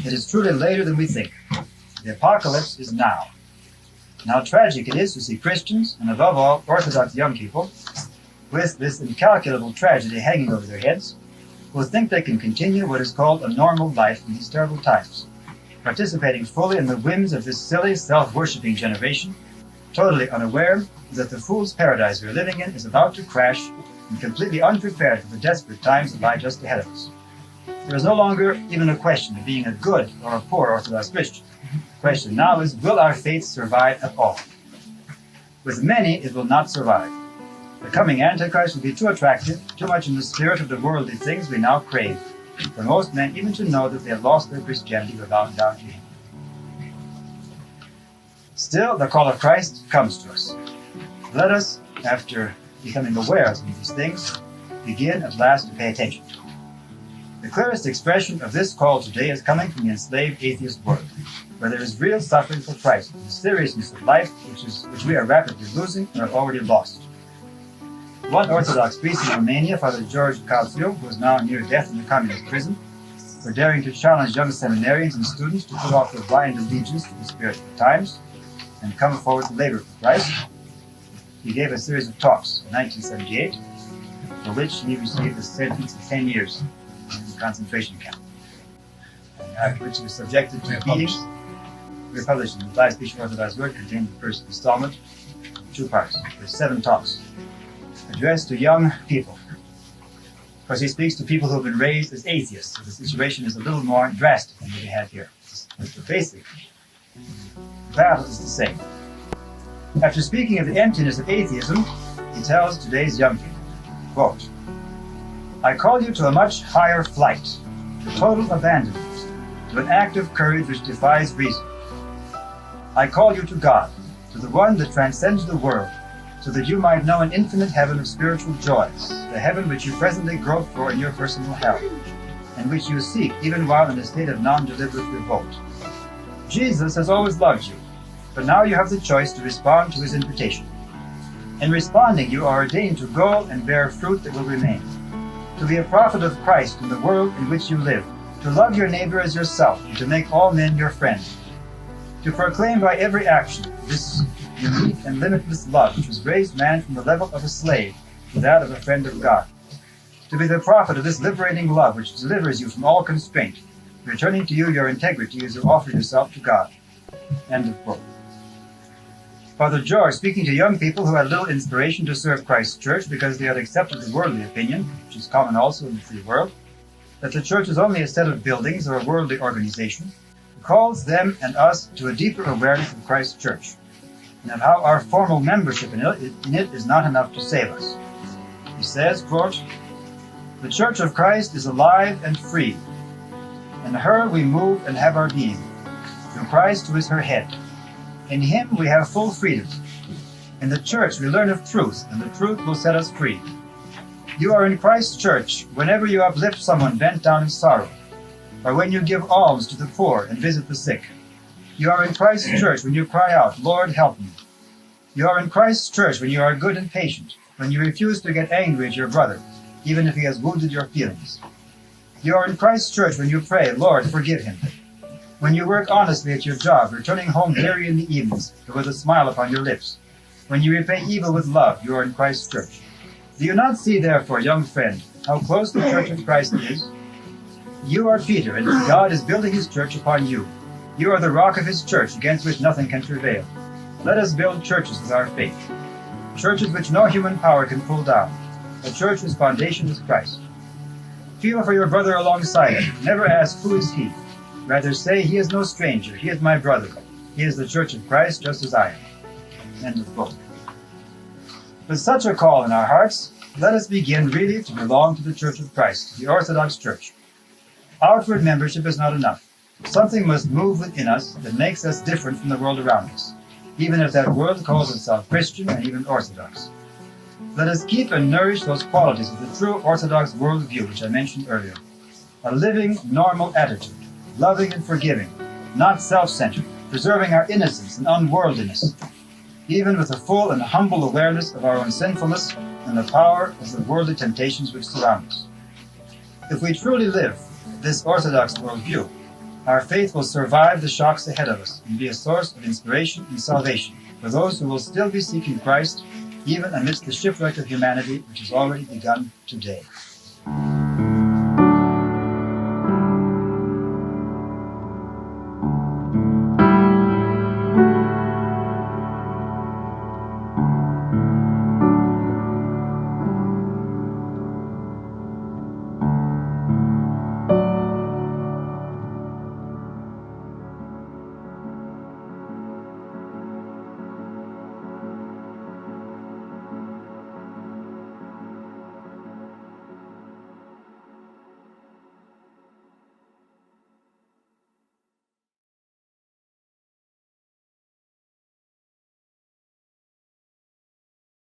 It is truly later than we think. The apocalypse is now. And how tragic it is to see Christians, and above all, Orthodox young people, with this incalculable tragedy hanging over their heads, who think they can continue what is called a normal life in these terrible times, participating fully in the whims of this silly, self-worshipping generation, totally unaware that the fool's paradise we're living in is about to crash, and completely unprepared for the desperate times that lie just ahead of us. There is no longer even a question of being a good or a poor Orthodox Christian. The question now is, will our faith survive at all? With many, it will not survive. The coming Antichrist will be too attractive, too much in the spirit of the worldly things we now crave, for most men even to know that they have lost their Christianity without doubt to him. Still, the call of Christ comes to us. Let us, after becoming aware of these things, begin at last to pay attention. The clearest expression of this call today is coming from the enslaved atheist world, where there is real suffering for Christ, the seriousness of life which we are rapidly losing or have already lost. One Orthodox priest in Romania, Father George Calciu, who is now near death in a communist prison, for daring to challenge young seminarians and students to put off their blind allegiance to the spirit of the times and come forward to labor for Christ. He gave a series of talks in 1978, for which he received a sentence of 10 years in a concentration camp, and after which he was subjected to beatings. We published in the Revised Bishop Orthodox Word, contained the first installment, 2 parts. There's 7 talks addressed to young people. Of course, he speaks to people who have been raised as atheists, so the situation is a little more drastic than what we have here. But the basic battle is the same. After speaking of the emptiness of atheism, he tells today's young people, quote, "I call you to a much higher flight, to total abandonment, to an act of courage which defies reason. I call you to God, to the one that transcends the world, so that you might know an infinite heaven of spiritual joys, the heaven which you presently grope for in your personal hell, and which you seek even while in a state of non-deliberate revolt. Jesus has always loved you, but now you have the choice to respond to his invitation. In responding, you are ordained to go and bear fruit that will remain, to be a prophet of Christ in the world in which you live, to love your neighbor as yourself, and to make all men your friends, to proclaim by every action this unique and limitless love which has raised man from the level of a slave to that of a friend of God, to be the prophet of this liberating love which delivers you from all constraint, returning to you your integrity as you offer yourself to God." End of quote. Father George, speaking to young people who had little inspiration to serve Christ's church because they had accepted the worldly opinion, which is common also in the free world, that the church is only a set of buildings or a worldly organization, calls them and us to a deeper awareness of Christ's church, and of how our formal membership in it is not enough to save us. He says, quote, "The Church of Christ is alive and free. In her we move and have our being, through Christ who is her head. In him we have full freedom. In the church we learn of truth, and the truth will set us free. You are in Christ's church whenever you uplift someone bent down in sorrow, or when you give alms to the poor and visit the sick. You are in Christ's church when you cry out, 'Lord, help me.' You are in Christ's church when you are good and patient, when you refuse to get angry at your brother, even if he has wounded your feelings. You are in Christ's church when you pray, 'Lord, forgive him.' When you work honestly at your job, returning home weary in the evenings, but with a smile upon your lips. When you repay evil with love, you are in Christ's church. Do you not see, therefore, young friend, how close the Church of Christ is? You are Peter, and God is building his church upon you. You are the rock of his church, against which nothing can prevail. Let us build churches with our faith, churches which no human power can pull down, a church whose foundation is Christ. Feel for your brother alongside him. Never ask, 'Who is he?' Rather say, 'He is no stranger. He is my brother. He is the Church of Christ, just as I am.'" End of quote. With such a call in our hearts, let us begin really to belong to the Church of Christ, the Orthodox Church. Outward membership is not enough. Something must move within us that makes us different from the world around us, even if that world calls itself Christian and even Orthodox. Let us keep and nourish those qualities of the true Orthodox worldview which I mentioned earlier. A living, normal attitude, loving and forgiving, not self-centered, preserving our innocence and unworldliness, even with a full and humble awareness of our own sinfulness and the power of the worldly temptations which surround us. If we truly live this Orthodox worldview, Our faith will survive the shocks ahead of us and be a source of inspiration and salvation for those who will still be seeking Christ, even amidst the shipwreck of humanity which has already begun today.